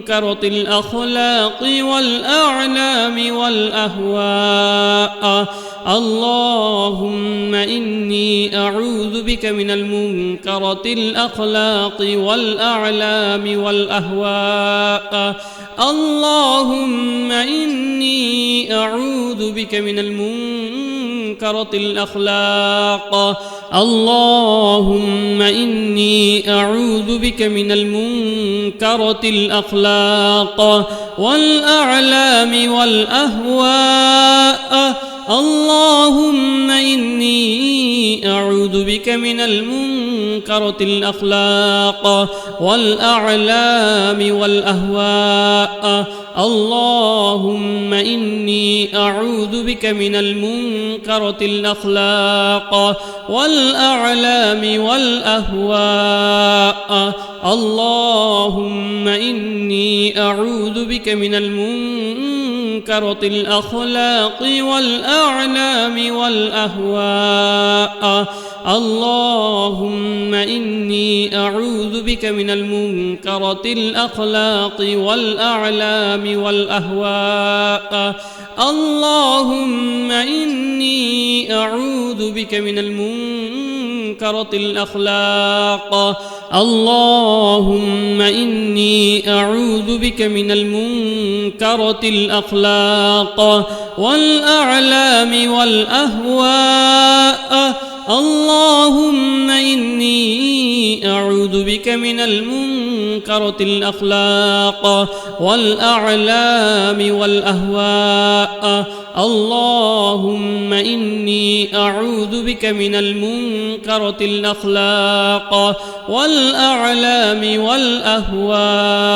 منكرة الأخلاق والأعلام والأهواء اللهم إني أعوذ بك من المنكرة الأخلاق والأعلام والأهواء اللهم إني أعوذ بك من المنكرة الأخلاق اللهم إني أعوذ بك من المنكرة الأخلاق والأعلام والأهواء اللهم إني أعوذ بك من المنكرة الأخلاق والأعلام والأهواء اللهم إني أعوذ بك من المنكرة الأخلاق والأعلام والأهواء اللهم إني أعوذ بك من المنكرة الأخلاق والأعلام والأهواء اللهم إني أعوذ بك من المنكرة الأخلاق والأعلام والأهواء اللهم إني أعوذ بك من المنكرة الأخلاق اللهم إني أعوذ بك من المنكرة الأخلاق والأعلام والأهواء اللهم إني أعوذ بك من المنكرة الأخلاق والأعلام والأهواء اللهم إني أعوذ بك من المنكرة الأخلاق والأعلام والأهواء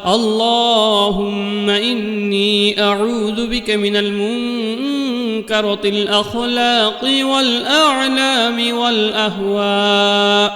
اللهم إني أعوذ بك من المنكرة الأخلاق والأعلام والأهواء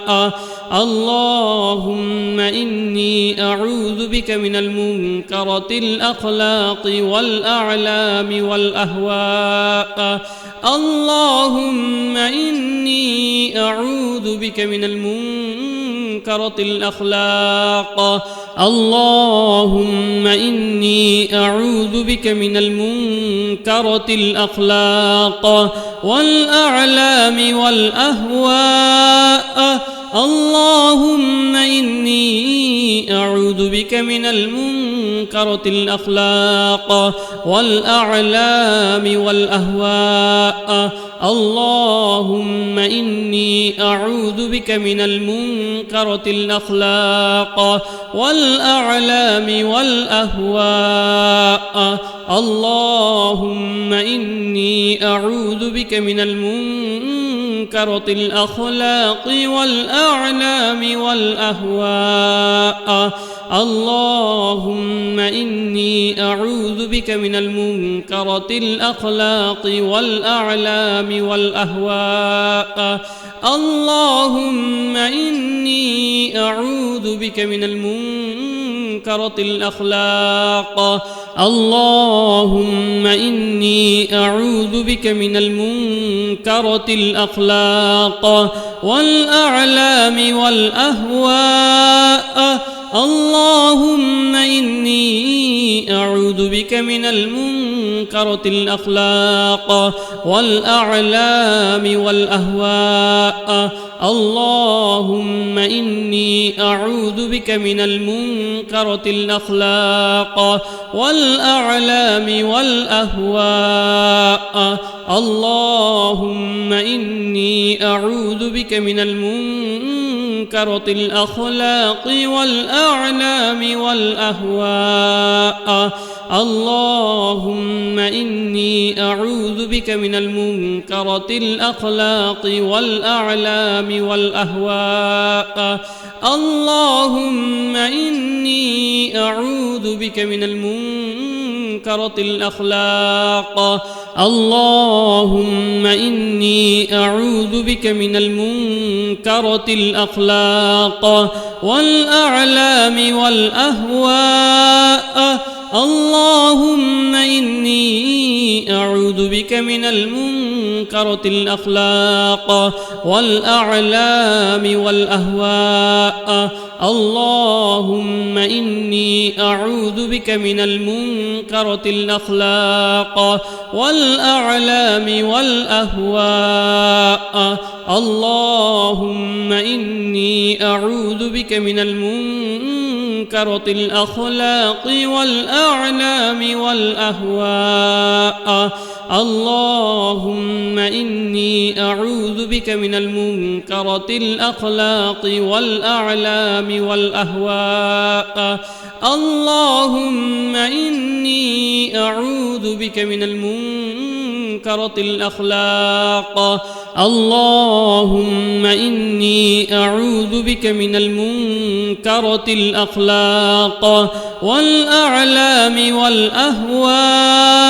اللهم إني أعوذ بك من المنكرة الأخلاق والأعلام والأهواء اللهم إني أعوذ بك من المنكرة الأخلاق اللهم إني أعوذ بك من المنكرة الأخلاق والأعلام والأهواء اللهم إني أعوذ بك من المنكرة الأخلاق والأعلام والأهواء اللهم إني أعوذ بك من المنكرة الأخلاق والأعلام والأهواء اللهم إني أعوذ بك من المنكرة الأخلاق والأعلام والأهواء اللهم إني أعوذ بك من المنكرة الأخلاق والأعلام والأهواء اللهم إني أعوذ بك من المنكرة الأخلاق اللهم إني أعوذ بك من المنكرة الأخلاق والأعلام والأهواء اللهم إني أعوذ بك من المنكرة الأخلاق والأعلام والأهواء اللهم إني أعوذ بك من المنكرة الأخلاق والأعلام والأهواء اللهم إني أعوذ بك من المنكرة الأخلاق والأعلام والأهواء اللهم إني أعوذ بك من المنكرة الأخلاق والأعلام والأهواء اللهم إني أعوذ بك من المنكرة الأخلاق اللهم إني أعوذ بك من المنكرة الأخلاق والأعلام والأهواء اللهم إني أعوذ بك من المنكرة الأخلاق والأعلام والأهواء اللهم إني أعوذ بك من المنكرة الأخلاق والأعلام والأهواء اللهم إني أعوذ بك من المنكرة الأخلاق والأعلام والأهواء اللهم إني أعوذ بك من المنكرة الأخلاق والأعلام والأهواء اللهم إني أعوذ بك من المنكرة الأخلاق اللهم إني أعوذ بك من المنكرة الأخلاق والأعلام والأهواء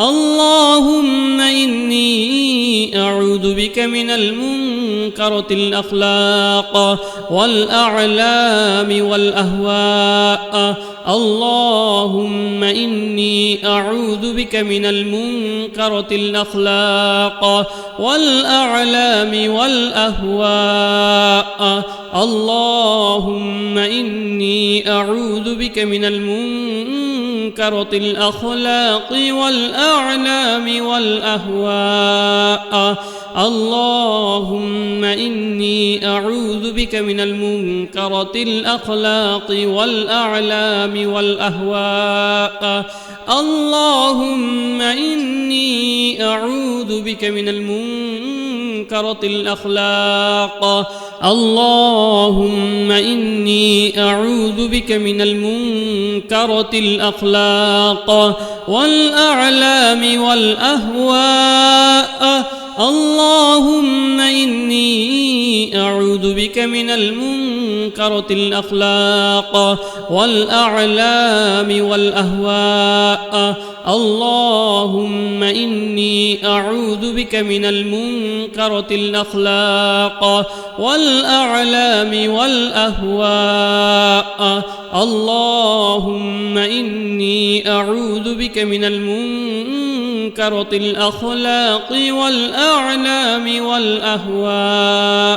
اللهم إني أعوذ بك من المنكرة الأخلاق والأعلام والأهواء اللهم إني أعوذ بك من المنكرة الأخلاق والأعلام والأهواء اللهم إني أعوذ بك من المنكرة الأخلاق والأعلام والأهواء اللهم إني أعوذ بك من المنكرة الأخلاق والأعلام والأهواء اللهم إني أعوذ بك من المنكرة الأخلاق اللهم إني أعوذ بك من المنكرة الأخلاق والأعلام والأهواء اللهم إني أعوذ بك من المنكرة الأخلاق والأعلام والأهواء اللهم إني أعوذ بك من المنكرة الأخلاق والأعلام والأهواء اللهم إني أعوذ بك من المنكرة الأخلاق والأعلام والأهواء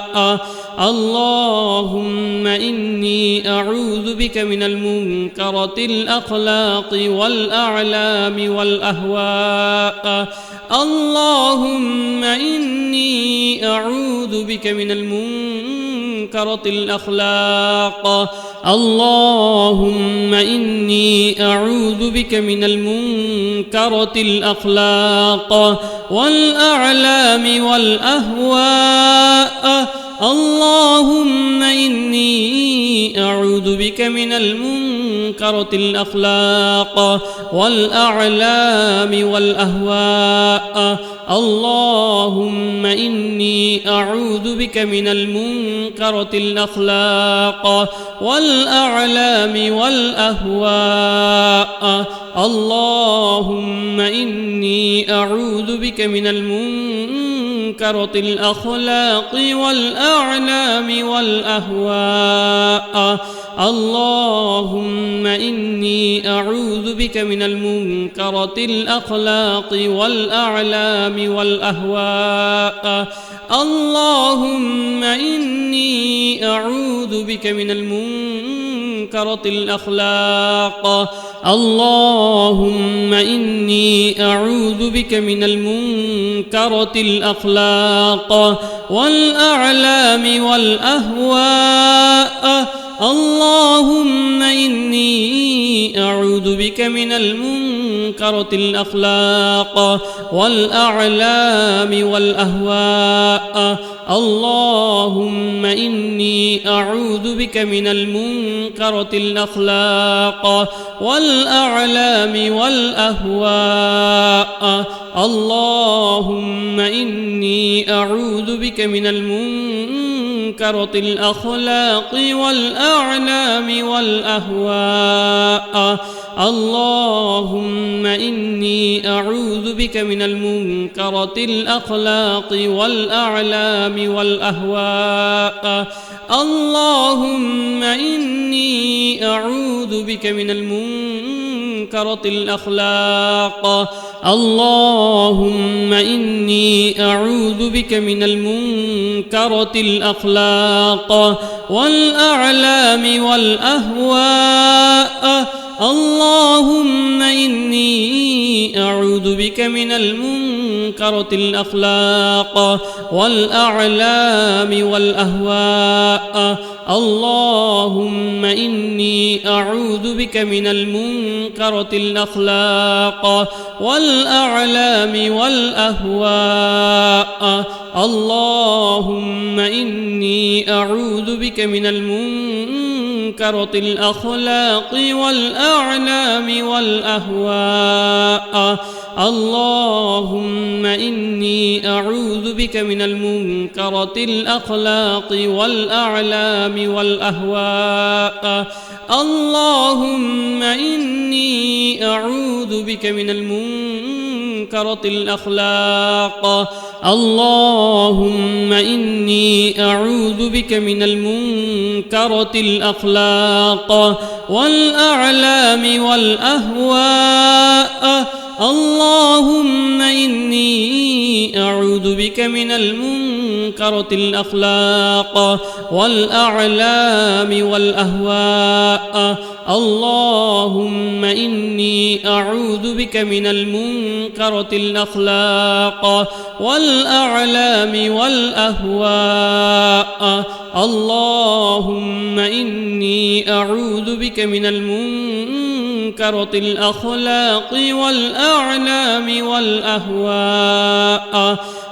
اللهم إني أعوذ بك من المنكرة الأخلاق والأعلام والأهواء اللهم إني أعوذ بك من المنكرة الأخلاق اللهم إني أعوذ بك من المنكرة الأخلاق والأعلام والأهواء اللهم إني أعوذ بك من المنكرة الأخلاق والأعلام والأهواء اللهم إني أعوذ بك من المنكرة الأخلاق والأعلام والأهواء اللهم إني أعوذ بك من المنكرة الأخلاق والأعلام والأهواء اللهم إني أعوذ بك من المنكرة الأخلاق والأعلام والأهواء اللهم إني أعوذ بك من المنكرة الأخلاق اللهم إني أعوذ بك من المنكرة الأخلاق والأعلام والأهواء اللهم إني أعوذ بك من المنكرة الأخلاق والأعلام والأهواء اللهم إني أعوذ بك من المنكرة الأخلاق والأعلام والأهواء اللهم إني أعوذ بك من المنكرة الأخلاق والأعلام والأهواء اللهم إني أعوذ بك من المنكرة الأخلاق والأعلام والأهواء اللهم إني أعوذ بك من المنكرة الأخلاق اللهم إني أعوذ بك من المنكرة الأخلاق والأعلام والأهواء اللهم إني أعوذ بك من المنكرة الأخلاق والأعلام والأهواء اللهم إني أعوذ بك من المنكرة الأخلاق والأعلام والأهواء اللهم إني أعوذ بك من المنكرة الأخلاق والأعلام والأهواء اللهم إني أعوذ بك من المنكرة الأخلاق والأعلام والأهواء اللهم إني أعوذ بك من المنكرة الأخلاق اللهم إني أعوذ بك من المنكرة الأخلاق والأعلام والأهواء اللهم إني أعوذ بك من المنكرة الأخلاق والأعلام والأهواء اللهم إني أعوذ بك من المنكرة الأخلاق والأعلام والأهواء اللهم إني أعوذ بك من المنكرة الأخلاق والأعلام والأهواء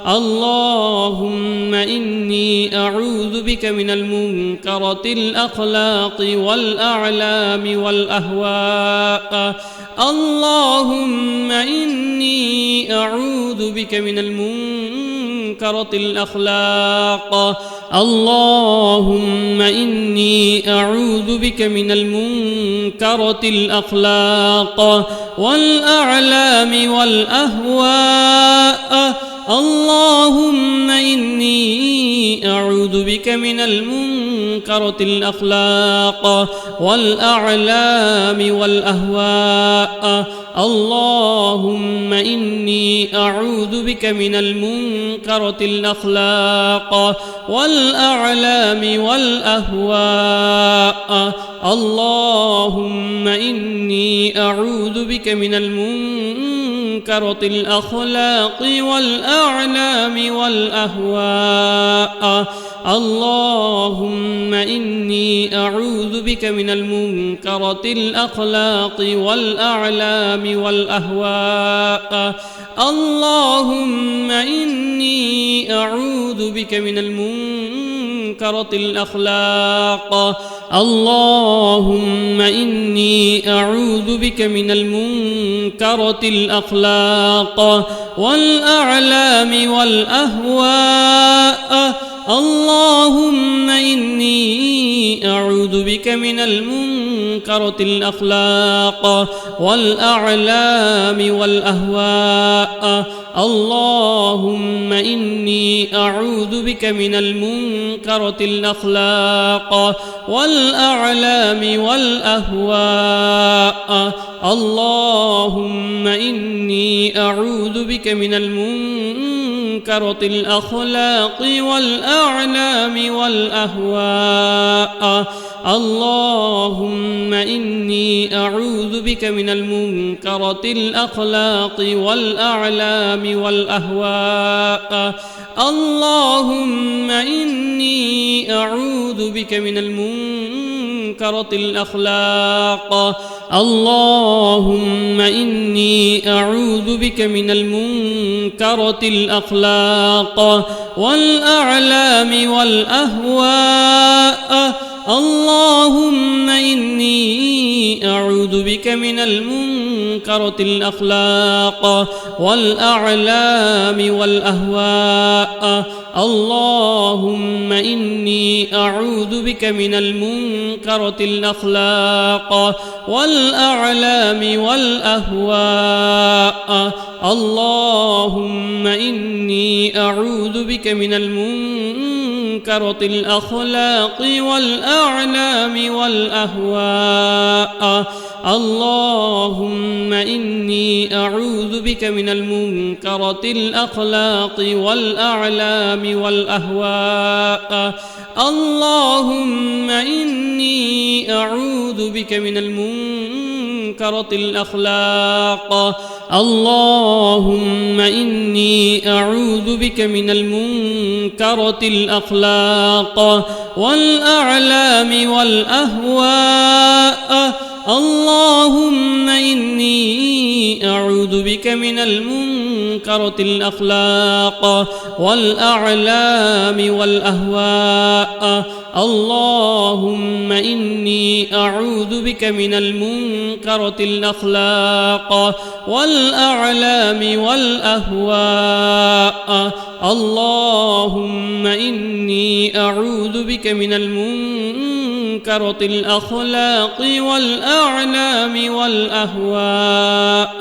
اللهم إني أعوذ بك من المنكرة الأخلاق والأعلام والأهواء اللهم إني أعوذ بك من المنكرة الأخلاق اللهم إني أعوذ بك من المنكرة الأخلاق والأعلام والأهواء اللهم إني أعوذ بك من المنكرة الأخلاق والأعلام والأهواء اللهم إني أعوذ بك من المنكرة الأخلاق والأعلام والأهواء اللهم إني أعوذ بك من المنكرة الأخلاق والأعلام والأهواء اللهم إني أعوذ بك من المنكرة الأخلاق والأعلام والأهواء اللهم إني أعوذ بك من المنكرة الأخلاق اللهم إني أعوذ بك من المنكرة الأخلاق والأعلام والأهواء اللهم إني أعوذ بك من المنكرة الأخلاق والأعلام والأهواء اللهم إني أعوذ بك من المنكرة الأخلاق والأعلام والأهواء اللهم إني أعوذ بك من المنكرة الأخلاق والأعلام والأهواء اللهم إني أعوذ بك من المنكرة الأخلاق والأعلام والأهواء اللهم إني أعوذ بك من المنكرة الأخلاق اللهم إني أعوذ بك من المنكرة الأخلاق والأعلام والأهواء اللهم إني أعوذ بك من المنكرة الأخلاق والأعلام والأهواء اللهم إني أعوذ بك من المنكرة الأخلاق والأعلام والأهواء اللهم إني أعوذ بك من المنكرة الأخلاق والأعلام والأهواء اللهم إني أعوذ بك من المنكرة الأخلاق والأعلام والأهواء اللهم إني أعوذ بك من المنكرة الأخلاق اللهم إني أعوذ بك من المنكرة الأخلاق والأعلام والأهواء اللهم إني أعوذ بك من المنكرة الأخلاق والأعلام والأهواء اللهم إني أعوذ بك من المنكرة الأخلاق والأعلام والأهواء اللهم إني أعوذ بك من المنكرة الأخلاق والأعلام والأهواء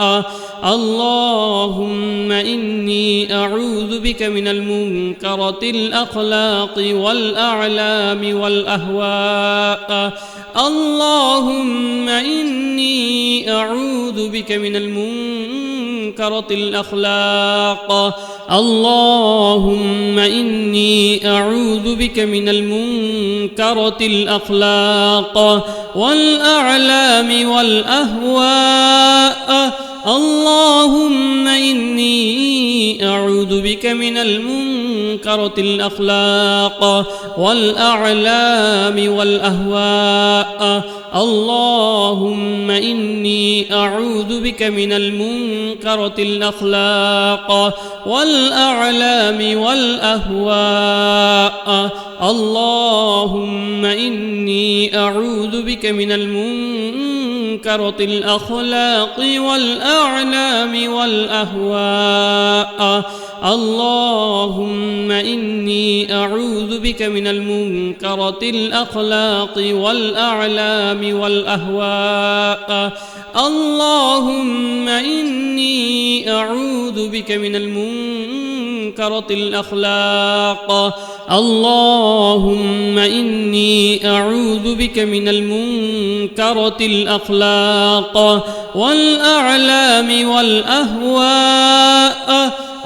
اللهم إني أعوذ بك من المنكرة الأخلاق والأعلام والأهواء اللهم إني أعوذ بك من المنكرة الأخلاق اللهم إني أعوذ بك من المنكرة الأخلاق والأعلام والأهواء اللهم إني أعوذ بك من المنكرة الأخلاق والأعلام والأهواء اللهم إني أعوذ بك من المنكرة الأخلاق والأعلام والأهواء اللهم إني أعوذ بك من المنكرة الأخلاق والأعلام والأهواء اللهم إني أعوذ بك من المنكرة الأخلاق والأعلام والأهواء اللهم إني أعوذ بك من المنكرة الأخلاق اللهم إني أعوذ بك من المنكرة الأخلاق والأعلام والأهواء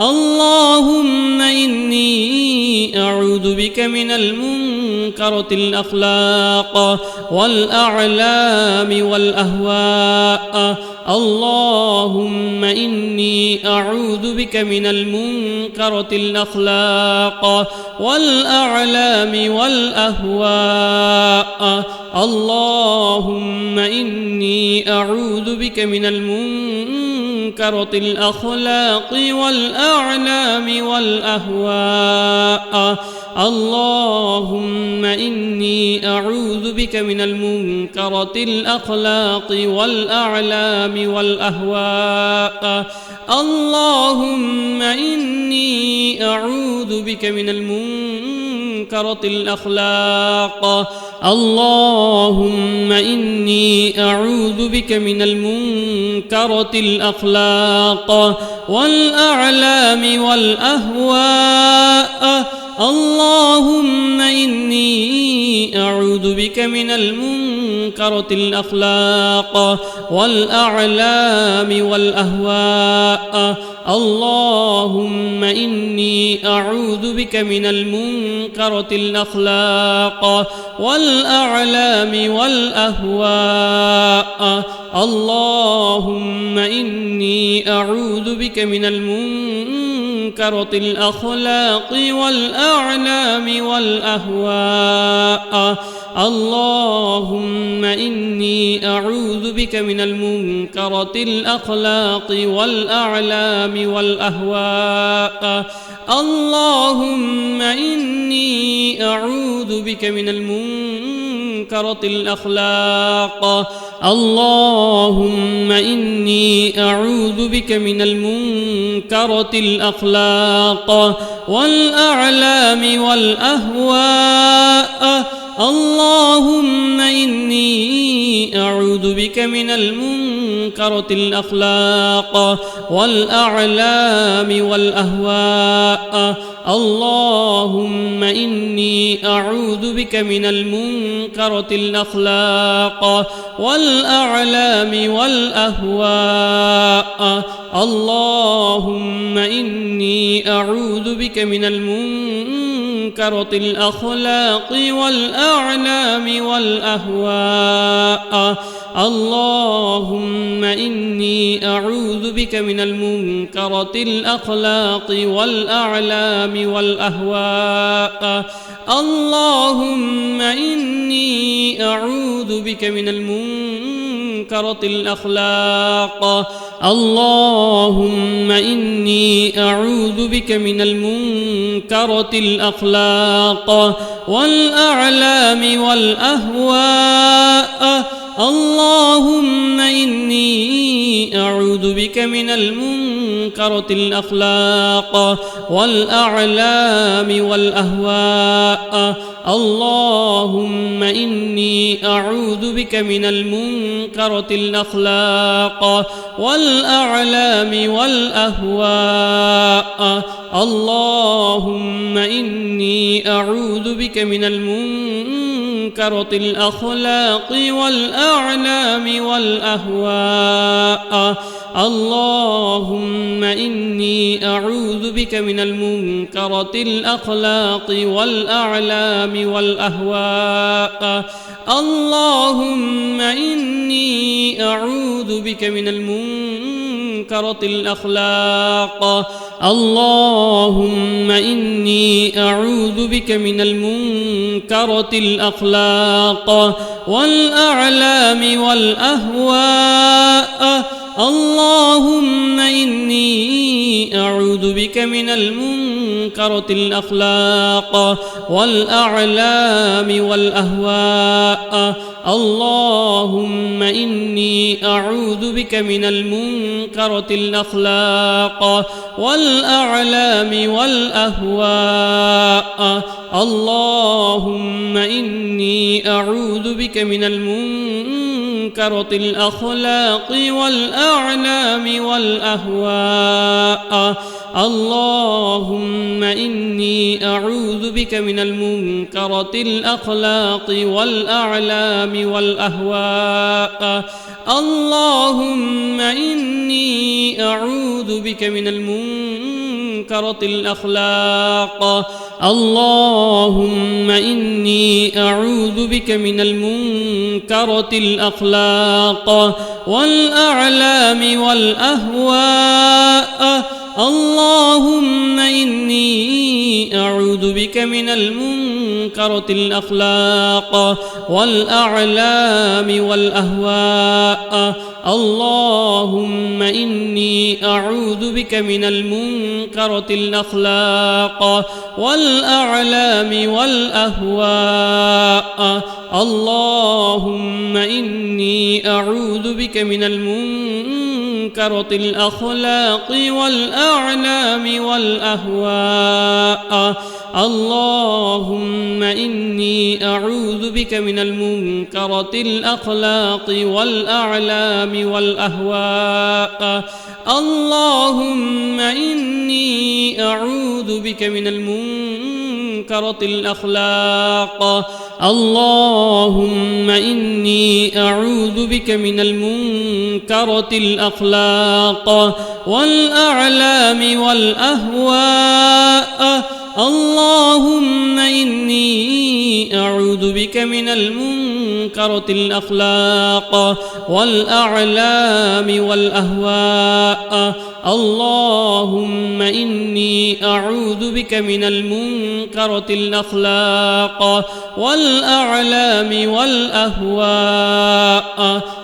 اللهم إني أعوذ بك من المنكرة الأخلاق والأعلام والأهواء اللهم إني أعوذ بك من المنكرة الأخلاق والأعلام والأهواء اللهم إني أعوذ بك من المنكرة الأخلاق والأعلام والأهواء اللهم إني أعوذ بك من المنكرة الأخلاق والأعلام والأهواء اللهم إني أعوذ بك من المنكرة الأخلاق اللهم إني أعوذ بك من المنكرة الأخلاق والأعلام والأهواء اللهم إني أعوذ بك من المنكرة الأخلاق والأعلام والأهواء اللهم إني أعوذ بك من المنكرة الأخلاق والأعلام والأهواء اللهم إني أعوذ بك من المنكرة الأخلاق والأعلام والأهواء اللهم إني أعوذ بك من المنكرة الأخلاق والأعلام والأهواء اللهم إني أعوذ بك من المنكرة الأخلاق اللهم إني أعوذ بك من المنكرة الأخلاق والأعلام والأهواء اللهم إني أعوذ بك من المنكرة الأخلاق والأعلام والأهواء اللهم إني أعوذ بك من المنكرة الأخلاق والأعلام والأهواء اللهم إني أعوذ بك من المنكرة منكرة الأخلاق والأعلام والأهواء اللهم إني أعوذ بك من المنكرة الأخلاق والأعلام والأهواء اللهم إني أعوذ بك من المنكرة الأخلاق اللهم إني أعوذ بك من المنكرة الأخلاق والأعلام والأهواء اللهم إني أعوذ بك من المنكرة الأخلاق والأعلام والأهواء اللهم إني أعوذ بك من المنكرة الأخلاق والأعلام والأهواء اللهم إني أعوذ بك من المنكرة الأخلاق والأعلام والأهواء اللهم إني أعوذ بك من المنكرة الأخلاق والأعلام والأهواء اللهم إني أعوذ بك من المنكرة الأخلاق اللهم إني أعوذ بك من المنكرة الأخلاق والأعلام والأهواء اللهم إني أعوذ بك من المنكرة الأخلاق والأعلام والأهواء اللهم إني أعوذ بك من المنكرة الأخلاق والأعلام والأهواء اللهم إني أعوذ بك من المنكرة الأخلاق والأعلام والأهواء اللهم إني أعوذ بك من المنكرة الأخلاق والأعلام والأهواء اللهم إني أعوذ بك من المنكرة الأخلاق اللهم إني أعوذ بك من المنكرة الأخلاق والأعلام والأهواء اللهم إني أعوذ بك من المنكرة الأخلاق والأعلام والأهواء اللهم إني أعوذ بك من المنكرة الأخلاق والأعلام والأهواء اللهم إني أعوذ بك من المنكرة الأخلاق والأعلام والأهواء اللهم إني أعوذ بك من المنكرة الأخلاق والأعلام والأهواء اللهم إني أعوذ بك من المنكرة الأخلاق اللهم إني أعوذ بك من المنكرة الأخلاق والأعلام والأهواء اللهم إني أعوذ بك من المنكرة الأخلاق والأعلام والأهواء اللهم إني أعوذ بك من المنكرة الأخلاق والأعلام والأهواء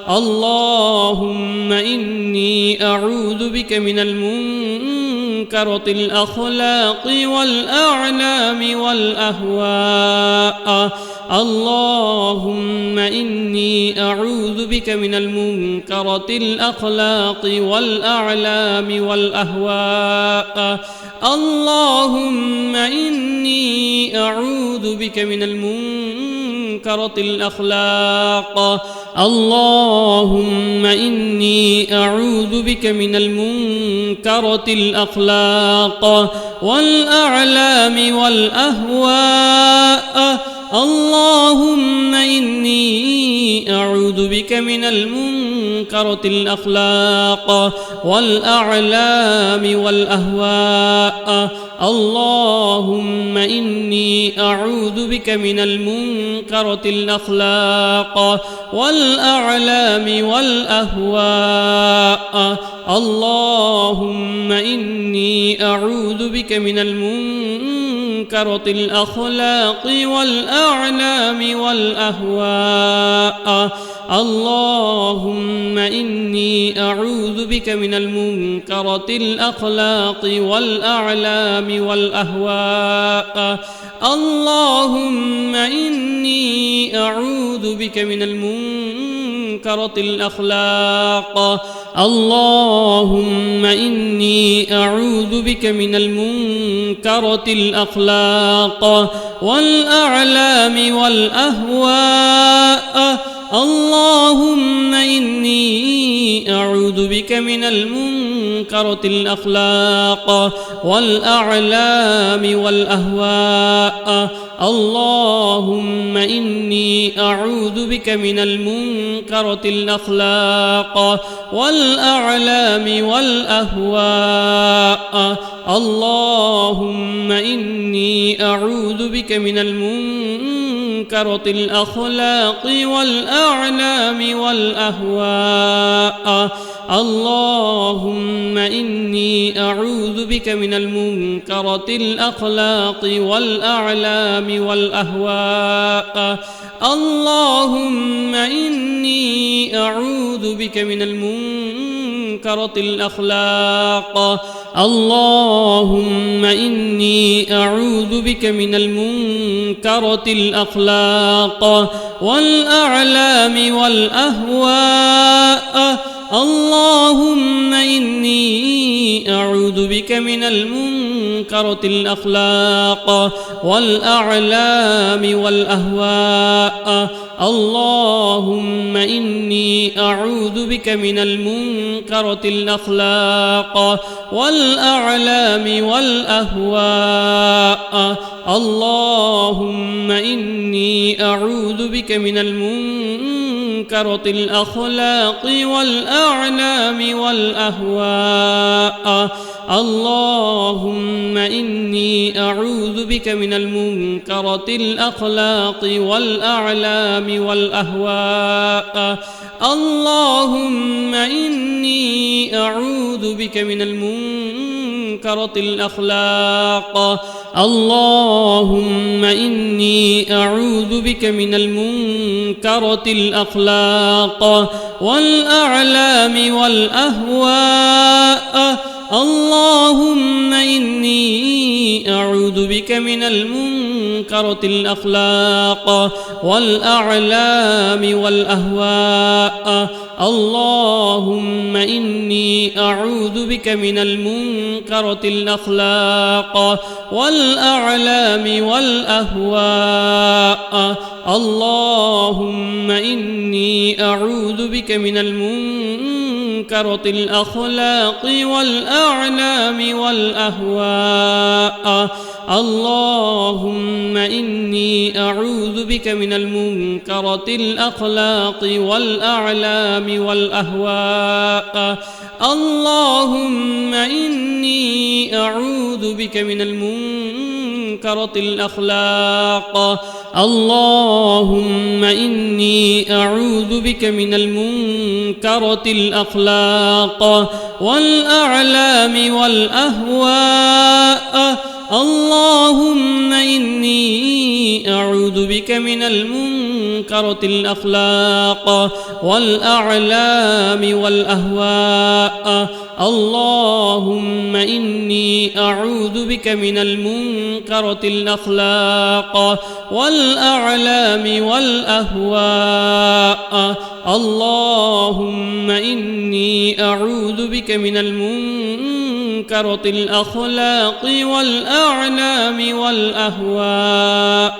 اللهم إني أعوذ بك من المنكرة الأخلاق والأعلام والأهواء اللهم إني أعوذ بك من المنكرة الأخلاق والأعلام والأهواء اللهم إني أعوذ بك من المنكرة الأخلاق اللهم إني أعوذ بك من المنكرة الأخلاق والأعلام والأهواء اللهم إني أعوذ بك من المنكرة الأخلاق والأعلام والأهواء اللهم إني أعوذ بك من المنكرة الأخلاق والأعلام والأهواء اللهم إني أعوذ بك من المنكرة الأخلاق والأعلام والأهواء اللهم إني أعوذ بك من المنكرة الأخلاق والأعلام والأهواء اللهم إني أعوذ بك من المنكرة الأخلاق اللهم إني أعوذ بك من المنكرة الأخلاق والأعلام والأهواء اللهم إني أعوذ بك من المنكرة الأخلاق والأعلام والأهواء اللهم إني أعوذ بك من المنكرة الأخلاق والأعلام والأهواء اللهم إني أعوذ بك من المنكرة الأخلاق والأعلام والأهواء اللهم إني أعوذ بك من المنكرة الأخلاق والأعلام والأهواء اللهم إني أعوذ بك من المنكرة الأخلاق اللهم إني أعوذ بك من المنكرة الأخلاق والأعلام والأهواء اللهم إني أعوذ بك من المنكرة الأخلاق والأعلام والأهواء اللهم إني أعوذ بك من المنكرة الأخلاق والأعلام والأهواء اللهم إني أعوذ بك من المنكرة الأخلاق والأعلام والأهواء اللهم إني أعوذ بك من المنكرة الأخلاق والأعلام والأهواء اللهم إني أعوذ بك من المنكرة الأخلاق اللهم إني أعوذ بك من المنكرة الأخلاق والأعلام والأهواء اللهم إني أعوذ بك من المنكرة الأخلاق والأعلام والأهواء اللهم إني أعوذ بك من المنكرة الأخلاق والأعلام والأهواء اللهم إني أعوذ بك من المنكرة الأخلاق والأعلام والأهواء اللهم إني أعوذ بك من المنكرة الأخلاق والأعلام والأهواء اللهم إني أعوذ بك من المنكرة الأخلاق اللهم إني أعوذ بك من المنكرة الأخلاق والأعلام والأهواء اللهم إني أعوذ بك من المنكرة الأخلاق والأعلام والأهواء اللهم إني أعوذ بك من المنكرة الأخلاق والأعلام والأهواء اللهم إني أعوذ بك من المنكرة الأخلاق والأعلام والأهواء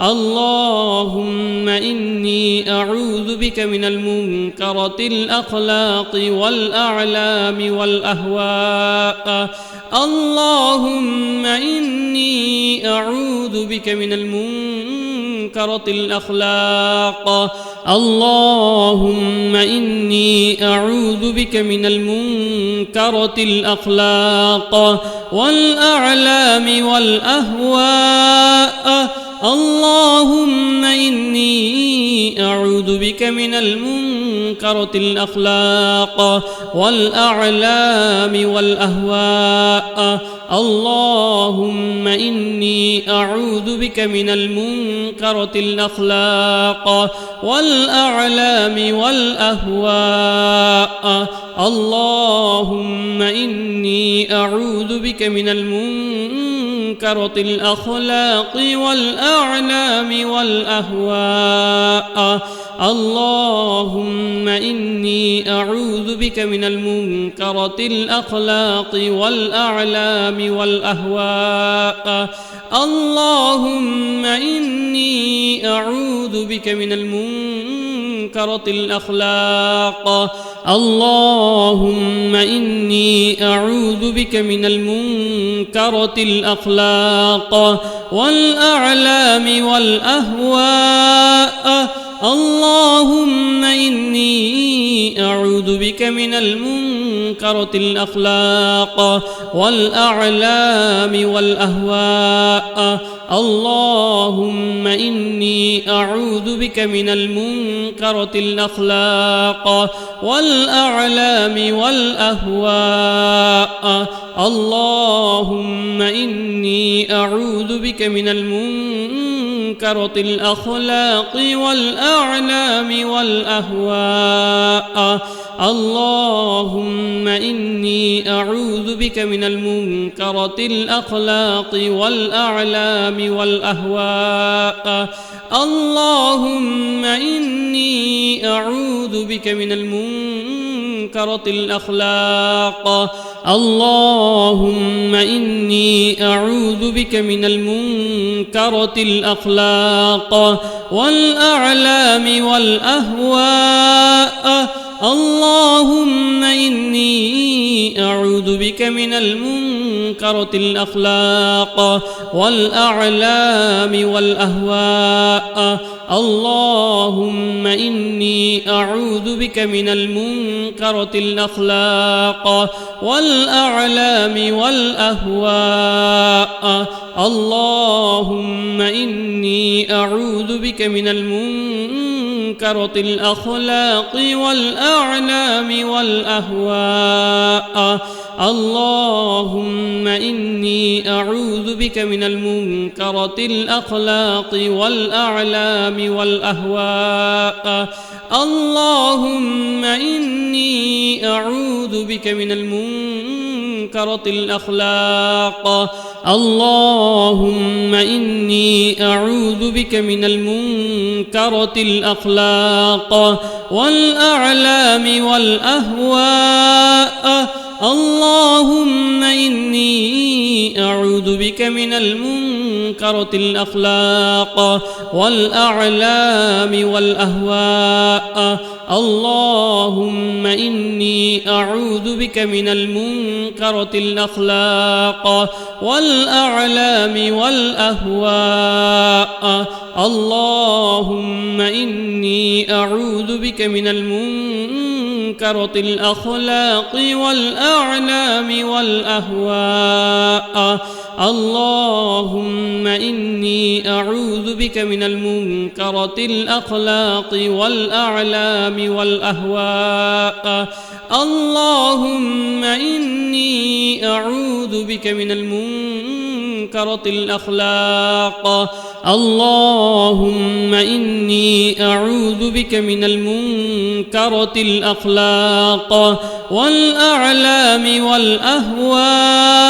اللهم إني أعوذ بك من المنكرة الأخلاق والأعلام والأهواء اللهم إني أعوذ بك من المنكرة الأخلاق اللهم إني أعوذ بك من المنكرة الأخلاق والأعلام والأهواء اللهم إني أعوذ بك من المنكرة الأخلاق والأعلام والأهواء اللهم إني أعوذ بك من المنكرة الأخلاق والأعلام والأهواء اللهم إني أعوذ بك من المنكرة الأخلاق والأعلام والأهواء اللهم إني أعوذ بك من المنكرة الأخلاق والأعلام والأهواء اللهم إني أعوذ بك من المنكرة الأخلاق اللهم إني أعوذ بك من المنكرة الأخلاق والأعلام والأهواء اللهم إني أعوذ بك من المنكرة الأخلاق والأعلام والأهواء اللهم إني أعوذ بك من المنكرة الأخلاق والأعلام والأهواء اللهم إني أعوذ بك من المنكرة الأخلاق والأعلام والأهواء اللهم إني أعوذ بك من المنكرة الأخلاق والأعلام والأهواء اللهم إني أعوذ بك من المنكرة الأخلاق اللهم إني أعوذ بك من المنكرة الأخلاق والأعلام والأهواء اللهم إني أعوذ بك من المنكرة الأخلاق والأعلام والأهواء اللهم إني أعوذ بك من المنكرة الأخلاق والأعلام والأهواء اللهم إني أعوذ بك من المنكرة الأخلاق والأعلام والأهواء اللهم إني أعوذ بك من المنكرة الأخلاق والأعلام والأهواء اللهم إني أعوذ بك من المنكرة الأخلاق اللهم إني أعوذ بك من المنكرة الأخلاق والأعلام والأهواء اللهم إني أعوذ بك من المنكرة الأخلاق والأعلام والأهواء اللهم إني أعوذ بك من المنكرة الأخلاق والأعلام والأهواء اللهم إني أعوذ بك من المنكرة الأخلاق والأعلام والأهواء اللهم إني أعوذ بك من المنكرة الأخلاق والأعلام والأهواء اللهم إني أعوذ بك من المنكرة الأخلاق اللهم إني أعوذ بك من المنكرة الأخلاق والأعلام والأهواء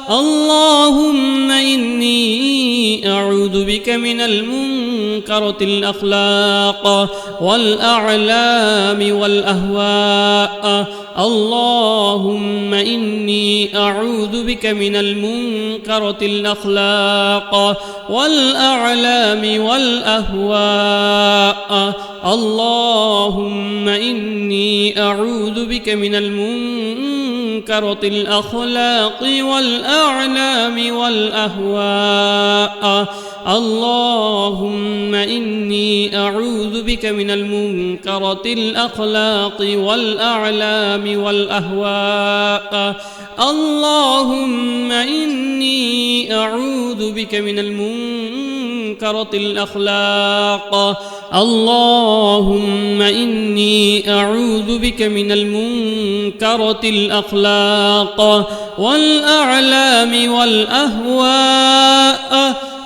اللهم إني أعوذ بك من المنكرة الأخلاق والأعلام والأهواء اللهم إني أعوذ بك من المنكرة الأخلاق والأعلام والأهواء اللهم إني أعوذ بك من المنكرة منكرة الأخلاق والأعلام والأهواء اللهم إني أعوذ بك من المنكرة الأخلاق والأعلام والأهواء اللهم إني أعوذ بك من المنكرة الأخلاق اللهم إني أعوذ بك من المنكرة الأخلاق والأعلام والأهواء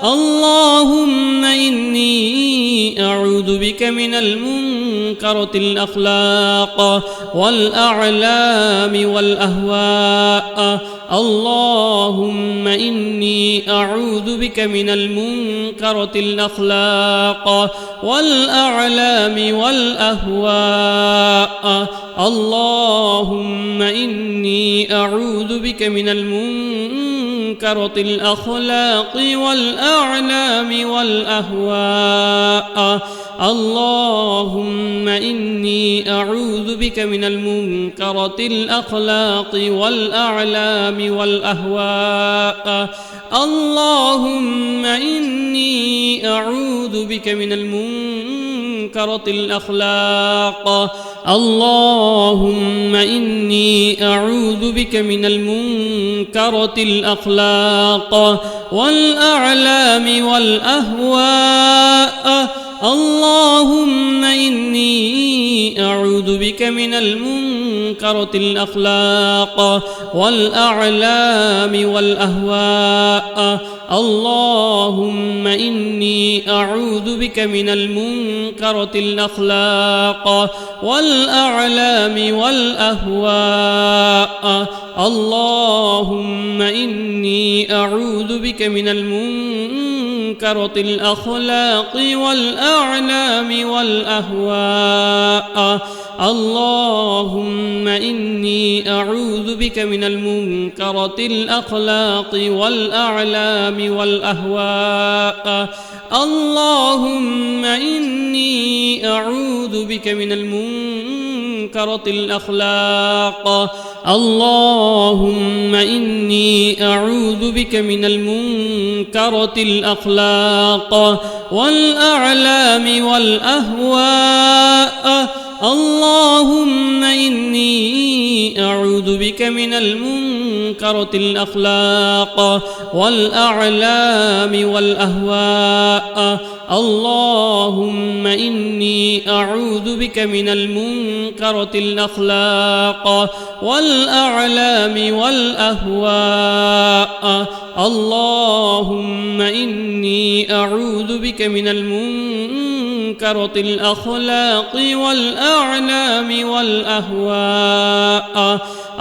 اللهم إني أعوذ بك من المنكرة الأخلاق والأعلام والأهواء اللهم إني أعوذ بك من المنكرة الأخلاق والأعلام والأهواء اللهم إني أعوذ بك من المنكرة الأخلاق والأعلام والأهواء اللهم إني أعوذ بك من المنكرة الأخلاق والأعلام والأهواء اللهم إني أعوذ بك من المنكرة الأخلاق اللهم إني أعوذ بك من المنكرة الأخلاق والأعلام والأهواء اللهم إني أعوذ بك من المنكرة الأخلاق والأعلام والأهواء اللهم إني أعوذ بك من المنكرة الأخلاق والأعلام والأهواء اللهم إني أعوذ بك من المنكرة الأخلاق والأعلام والأهواء اللهم إني أعوذ بك من المنكرة الأخلاق والأعلام والأهواء اللهم إني أعوذ بك من المنكرة الأخلاق اللهم إني أعوذ بك من المنكرة الأخلاق والأعلام والأهواء اللهم إني أعوذ بك من المنكرة الأخلاق والأعلام والأهواء اللهم إني أعوذ بك من المنكرة الأخلاق والأعلام والأهواء اللهم إني أعوذ بك من المنكرة الأخلاق والأعلام والأهواء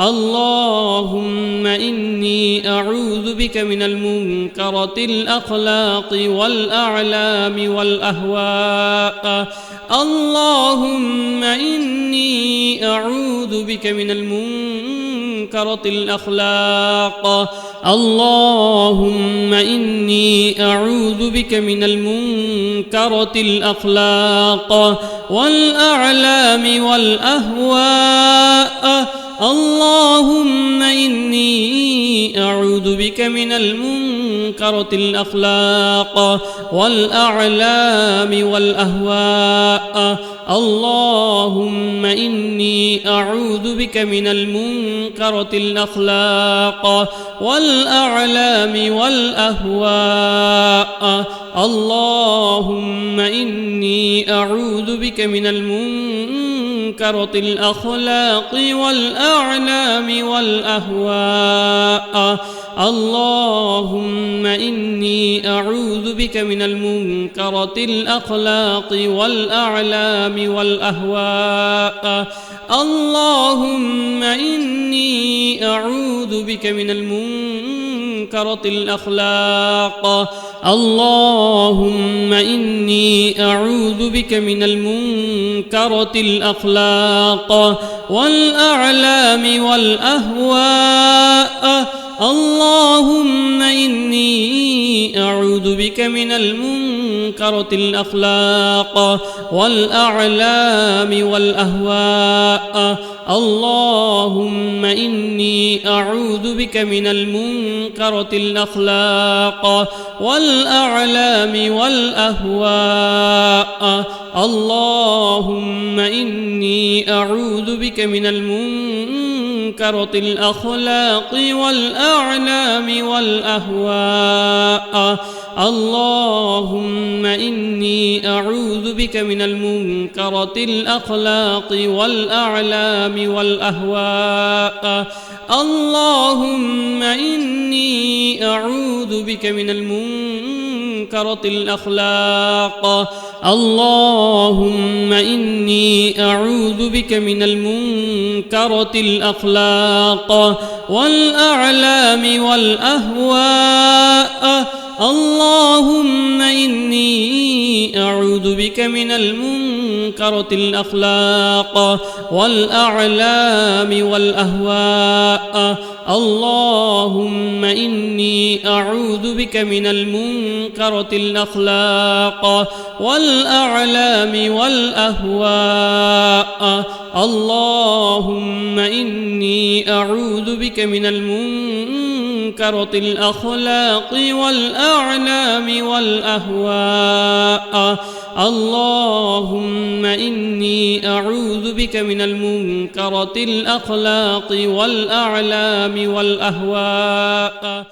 اللهم إني أعوذ بك من المنكرة الأخلاق والأعلام والأهواء اللهم إني أعوذ بك من المنكرة الأخلاق اللهم إني أعوذ بك من المنكرة الأخلاق والأعلام والأهواء اللهم إني أعوذ بك من المنكرة الأخلاق والأعلام والأهواء اللهم إني أعوذ بك من المنكرة الأخلاق والأعلام والأهواء اللهم إني أعوذ بك من المنكرة الأخلاق والأعلام والأهواء اللهم إني أعوذ بك من المنكرة الأخلاق والأعلام والأهواء اللهم إني أعوذ بك من المنكرة الأخلاق اللهم إني أعوذ بك من المنكرة الأخلاق والأعلام والأهواء اللهم إني أعوذ بك من المنكرة الأخلاق والأعلام والأهواء اللهم إني أعوذ بك من المنكرة الأخلاق والأعلام والأهواء اللهم إني أعوذ بك من المنكرة الأخلاق والأعلام والأهواء اللهم إني أعوذ بك من المنكرة الأخلاق والأعلام والأهواء اللهم إني أعوذ بك من المنكرة الأخلاق اللهم إني أعوذ بك من المنكرة الأخلاق والأعلام والأهواء اللهم إني أعوذ بك من المنكرة الأخلاق والأعلام والأهواء اللهم إني أعوذ بك من المنكرة الأخلاق والأعلام والأهواء اللهم إني أعوذ بك من المنكرة الأخلاق والأعلام والأهواء اللهم إني أعوذ بك من المنكرة الأخلاق والأعلام والأهواء